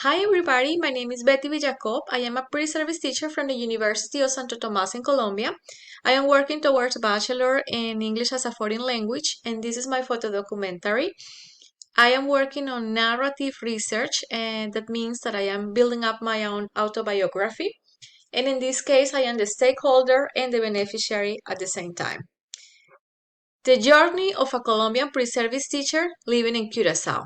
Hi everybody, my name is Betty Villacob. I am a pre-service teacher from the University of Santo Tomas in Colombia. I am working towards a bachelor in English as a foreign language, and this is my photo documentary. I am working on narrative research, and that means that I am building up my own autobiography. And in this case, I am the stakeholder and the beneficiary at the same time. The journey of a Colombian pre-service teacher living in Curacao.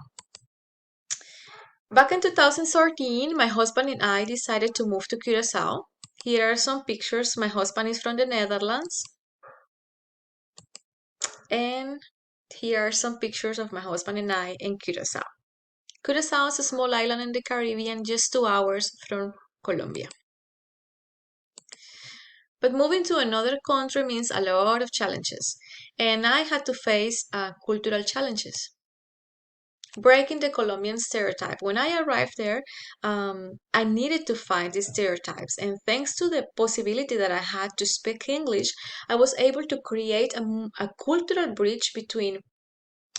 Back in 2013, my husband and I decided to move to Curacao. Here are some pictures. My husband is from the Netherlands. And here are some pictures of my husband and I in Curacao. Curacao is a small island in the Caribbean, just 2 hours from Colombia. But moving to another country means a lot of challenges, and I had to face cultural challenges. Breaking the Colombian stereotype. When I arrived there, I needed to find these stereotypes, and thanks to the possibility that I had to speak English, I was able to create a cultural bridge between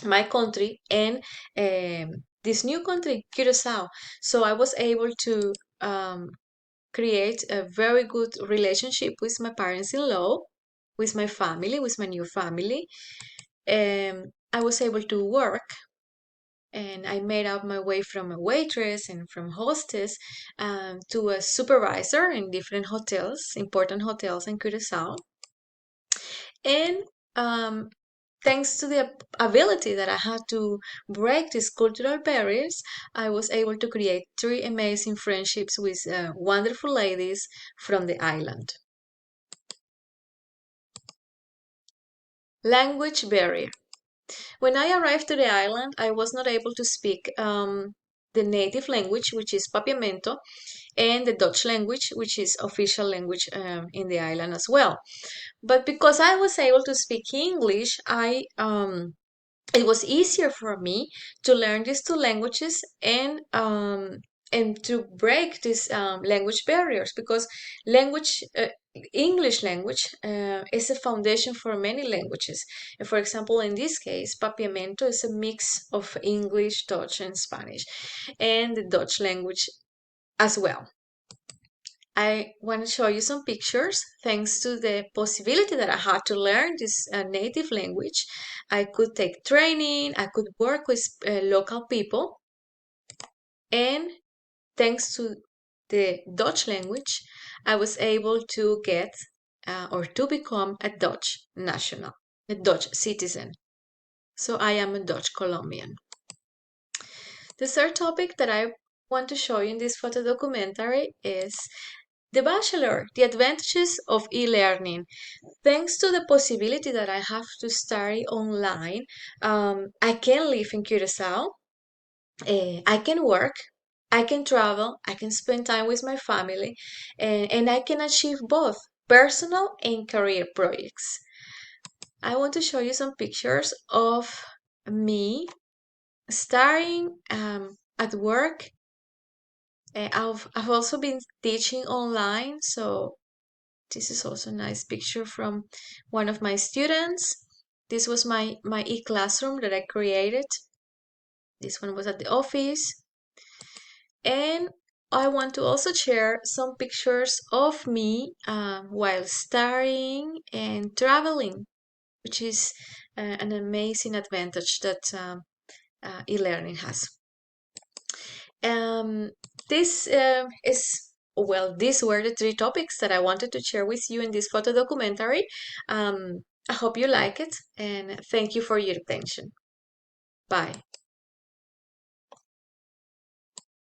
my country and this new country, Curacao. So I was able to create a very good relationship with my parents-in-law, with my family, with my new family. I was able to work and I made out my way from a waitress and from hostess to a supervisor in different hotels, important hotels in Curacao. And thanks to the ability that I had to break these cultural barriers, I was able to create three amazing friendships with wonderful ladies from the island. Language barrier. When I arrived to the island, I was not able to speak the native language, which is Papiamento, and the Dutch language, which is official language in the island as well. But because I was able to speak English, it was easier for me to learn these two languages and to break these language barriers because language English language is a foundation for many languages. And for example, in this case, Papiamento is a mix of English, Dutch, and Spanish, and the Dutch language as well. I want to show you some pictures. Thanks to the possibility that I had to learn this native language, I could take training, I could work with local people, and thanks to the Dutch language, I was able to get or to become a Dutch national, a Dutch citizen. So I am a Dutch Colombian. The third topic that I want to show you in this photo documentary is the bachelor, the advantages of e-learning. Thanks to the possibility that I have to study online, I can live in Curacao, I can work, I can travel, I can spend time with my family, and I can achieve both personal and career projects. I want to show you some pictures of me starting at work. I've also been teaching online, so this is also a nice picture from one of my students. This was my e-classroom that I created. This one was at the office. And I want to also share some pictures of me while studying and traveling, which is an amazing advantage that e-learning has. This is well, these were the three topics that I wanted to share with you in this photo documentary. I hope you like it and thank you for your attention. Bye.